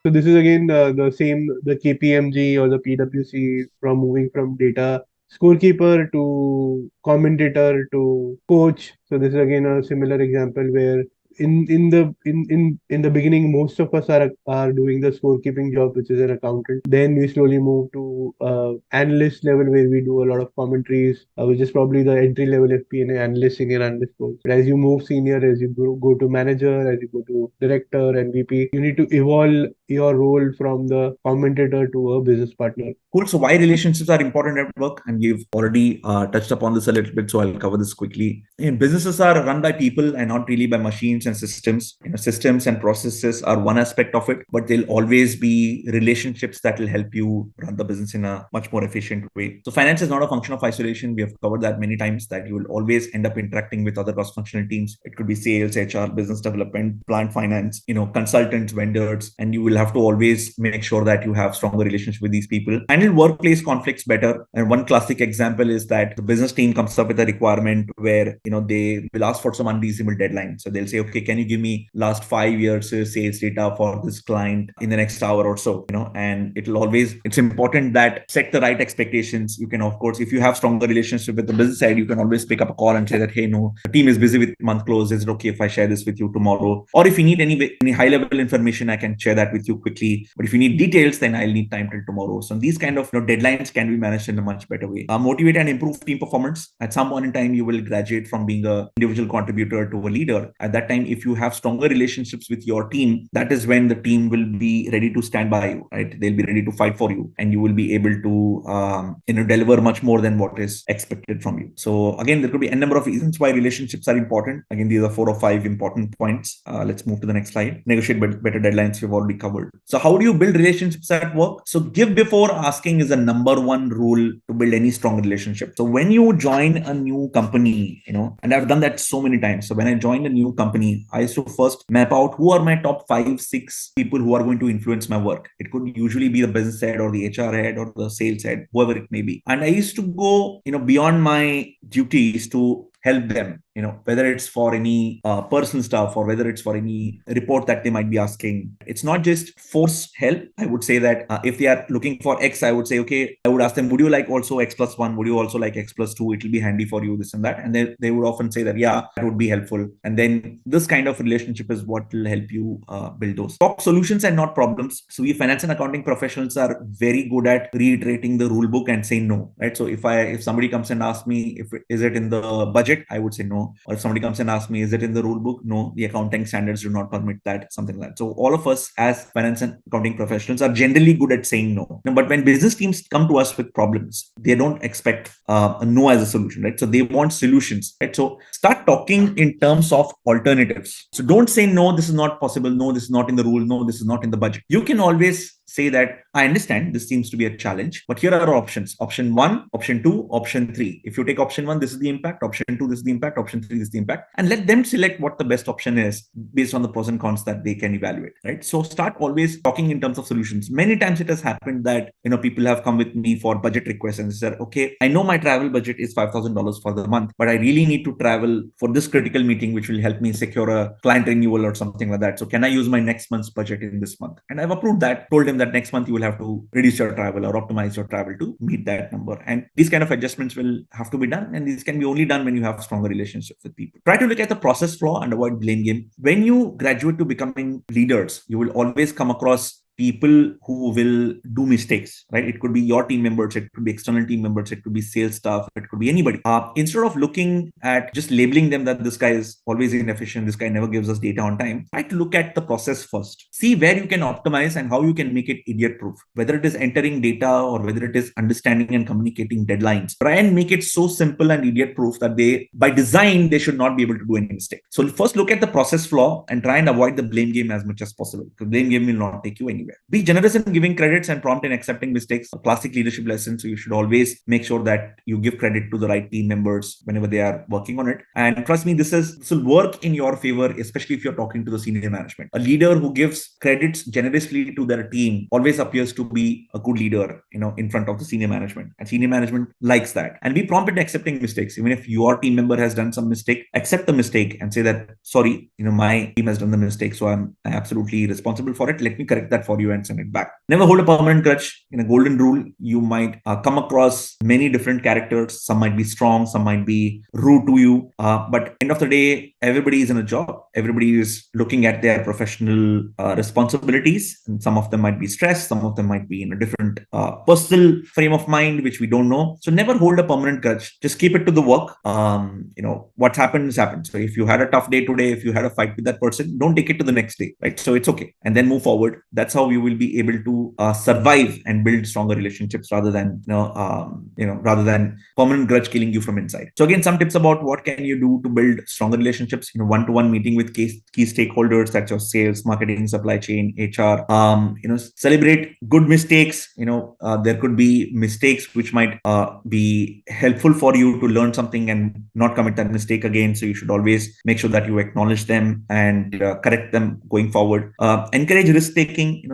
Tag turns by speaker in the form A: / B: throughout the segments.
A: So this is again the same, the KPMG or the PwC, from moving from data scorekeeper to commentator to coach. So this is again a similar example where in the beginning most of us are doing the scorekeeping job, which is an accountant. Then we slowly move to analyst level where we do a lot of commentaries, which is probably the entry level FP&A analyst, senior analyst role. But as you move senior, as you go to manager, as you go to director and VP, you need to evolve your role from the commentator to a business partner.
B: Cool. So why relationships are important at work? And you've already touched upon this a little bit, so I'll cover this quickly. Businesses are run by people and not really by machines and systems. Systems and processes are one aspect of it, but there'll always be relationships that will help you run the business in a much more efficient way. So finance is not a function of isolation. We have covered that many times, that you will always end up interacting with other cross-functional teams. It could be sales, HR, business development, plant finance, consultants, vendors, and you will have to always make sure that you have stronger relationship with these people. Handle workplace conflicts better. And one classic example is that the business team comes up with a requirement where, they will ask for some unreasonable deadline. So they'll say, okay, can you give me last 5 years sales data for this client in the next hour or so, and it's important that set the right expectations. You can, of course, if you have stronger relationship with the business side, you can always pick up a call and say that, hey, no, the team is busy with month close. Is it okay if I share this with you tomorrow? Or if you need any high level information, I can share that with you quickly. But if you need details, then I'll need time till tomorrow. So these kind of deadlines can be managed in a much better way. Motivate and improve team performance. At some point in time, you will graduate from being a individual contributor to a leader. At that time, if you have stronger relationships with your team, that is when the team will be ready to stand by you, right? They'll be ready to fight for you, and you will be able to deliver much more than what is expected from you. So again, there could be a number of reasons why relationships are important. Again, these are 4 or 5 important points. Let's move to the next slide. Negotiate better deadlines, we've already covered. So how do you build relationships at work? So give before asking is a number one rule to build any strong relationship. So when you join a new company, and I've done that so many times. So when I joined a new company, I used to first map out who are my top 5, 6 people who are going to influence my work. It could usually be the business head or the HR head or the sales head, whoever it may be. And I used to go, beyond my duties to help them, whether it's for any personal stuff or whether it's for any report that they might be asking. It's not just force help. I would say that if they are looking for X, I would say, okay, I would ask them, would you like also X plus 1? Would you also like X plus 2? It will be handy for you, this and that. And they would often say that, yeah, that would be helpful. And then this kind of relationship is what will help you build those. Talk solutions and not problems. So we finance and accounting professionals are very good at reiterating the rule book and saying no, right? So if somebody comes and asks me, is it in the budget, I would say no. Or if somebody comes and asks me, is it in the rule book? No, the accounting standards do not permit that, something like that. So all of us as finance and accounting professionals are generally good at saying no. But when business teams come to us with problems, they don't expect a no as a solution, right? So they want solutions, right? So start talking in terms of alternatives. So don't say, no, this is not possible. No, this is not in the rule. No, this is not in the budget. You can always say that, I understand this seems to be a challenge, but here are our options. Option 1, option 2, option 3. If you take option 1, this is the impact. Option 2, this is the impact. Option 3, this is the impact. And let them select what the best option is based on the pros and cons that they can evaluate, right? So start always talking in terms of solutions. Many times it has happened that, people have come with me for budget requests and said, okay, I know my travel budget is $5,000 for the month, but I really need to travel for this critical meeting, which will help me secure a client renewal or something like that. So can I use my next month's budget in this month? And I've approved that, told him that next month you will have to reduce your travel or optimize your travel to meet that number. And these kind of adjustments will have to be done. And these can be only done when you have stronger relationships with people. Try to look at the process flaw and avoid blame game. When you graduate to becoming leaders, you will always come across people who will do mistakes, right? It could be your team members, it could be external team members, it could be sales staff, it could be anybody. Instead of looking at just labeling them that this guy is always inefficient, this guy never gives us data on time, try to look at the process first. See where you can optimize and how you can make it idiot proof. Whether it is entering data or whether it is understanding and communicating deadlines, try and make it so simple and idiot proof that by design, they should not be able to do any mistake. So first look at the process flaw and try and avoid the blame game as much as possible, because blame game will not take you anywhere. Be generous in giving credits and prompt in accepting mistakes. A classic leadership lesson. So you should always make sure that you give credit to the right team members whenever they are working on it. And trust me, this will work in your favor, especially if you're talking to the senior management. A leader who gives credits generously to their team always appears to be a good leader, in front of the senior management. And senior management likes that. And be prompt in accepting mistakes. Even if your team member has done some mistake, accept the mistake and say that, sorry, my team has done the mistake, so I'm absolutely responsible for it. Let me correct that for for you and send it back. Never hold a permanent grudge. In a golden rule, you might come across many different characters. Some might be strong, some might be rude to you. But end of the day, everybody is in a job. Everybody is looking at their professional responsibilities. And some of them might be stressed. Some of them might be in a different personal frame of mind, which we don't know. So never hold a permanent grudge. Just keep it to the work. What happened is happened. So if you had a tough day today, if you had a fight with that person, don't take it to the next day, right? So it's okay, and then move forward. That's how you will be able to survive and build stronger relationships rather than rather than permanent grudge killing you from inside. So again, some tips about what can you do to build stronger relationships. One-to-one meeting with key stakeholders, that's your sales, marketing, supply chain, HR. Celebrate good mistakes. There could be mistakes which might be helpful for you to learn something and not commit that mistake again. So you should always make sure that you acknowledge them and correct them going forward. Encourage risk taking.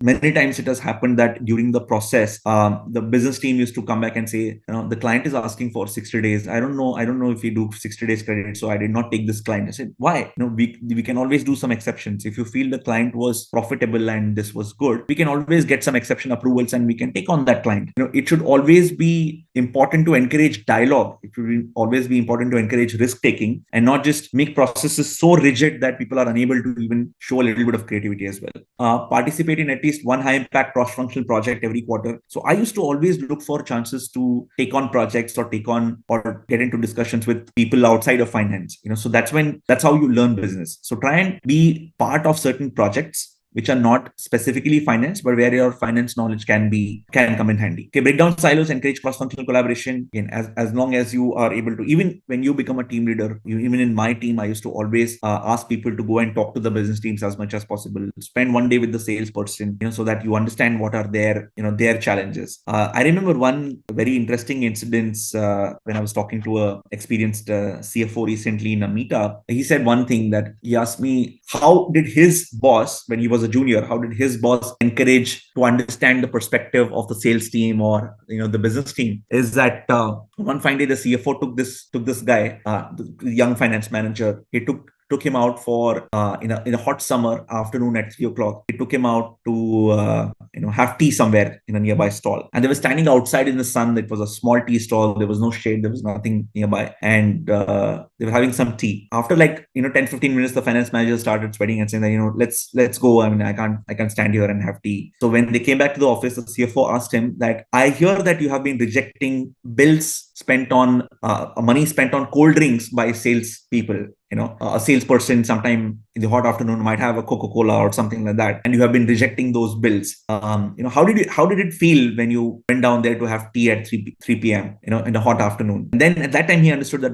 B: Many times it has happened that during the process, the business team used to come back and say, the client is asking for 60 days. I don't know if we do 60 days credit, so I did not take this client. I said, why? We can always do some exceptions. If you feel the client was profitable and this was good, we can always get some exception approvals and we can take on that client. It should always be important to encourage dialogue. It should always be important to encourage risk taking and not just make processes so rigid that people are unable to even show a little bit of creativity as well. Participate in at least one high impact cross-functional project every quarter. So I used to always look for chances to take on projects or get into discussions with people outside of finance. So that's how you learn business. So try and be part of certain projects which are not specifically finance, but where your finance knowledge can come in handy. Okay, break down silos, encourage cross-functional collaboration. Again, as long as you are able to, even when you become a team leader, even in my team, I used to always ask people to go and talk to the business teams as much as possible. Spend one day with the salesperson, so that you understand what are their challenges. I remember one very interesting incident when I was talking to a experienced CFO recently in a meetup. He said one thing that he asked me, how did his boss, when he was a junior, how did his boss encourage to understand the perspective of the sales team or the business team? Is that one fine day the CFO took this guy, the young finance manager. He took him out for in a hot summer afternoon at 3 o'clock. He took him out to have tea somewhere in a nearby stall, and they were standing outside in the sun. It was a small tea stall. There was no shade. There was nothing nearby, and they were having some tea. After 10-15 minutes, the finance manager started sweating and saying that let's go. I mean, I can't stand here and have tea. So when they came back to the office, the CFO asked him that, I hear that you have been rejecting bills spent on money spent on cold drinks by sales people. A salesperson sometime in the hot afternoon might have a Coca-Cola or something like that, and you have been rejecting those bills. How did it feel when you went down there to have tea at 3 p.m. In the hot afternoon? And then at that time he understood that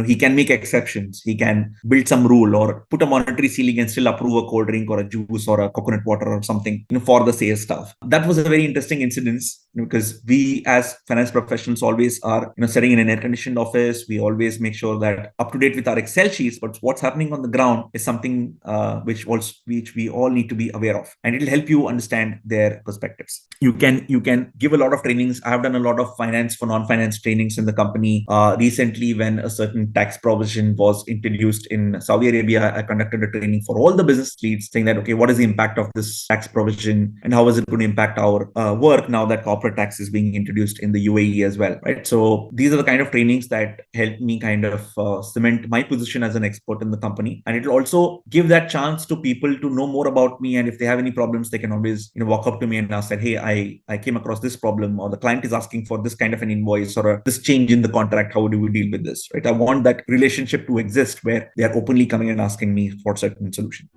B: he can make exceptions. He can build some rule or put a monetary ceiling and still approve a cold drink or a juice or a coconut water or something for the sales staff. That was a very interesting incident, because we as finance professionals always are sitting in an air-conditioned office. We always make sure that up to date with our Excel sheets, but what's happening on the ground is something which we all need to be aware of, and it'll help you understand their perspectives. You can give a lot of trainings. I have done a lot of finance for non-finance trainings in the company. Recently, when a certain tax provision was introduced in Saudi Arabia, I conducted a training for all the business leads, saying that, okay, what is the impact of this tax provision and how is it going to impact our work now that corporate tax is being introduced in the UAE as well, right? So these are the kind of trainings that help me kind of cement my position as an expert in the company, and it'll also give that chance to people to know more about me. And if they have any problems, they can always walk up to me and ask that, hey, I came across this problem, or the client is asking for this kind of an invoice or this change in the contract. How do we deal with this, right? I want that relationship to exist where they are openly coming and asking me for certain solution.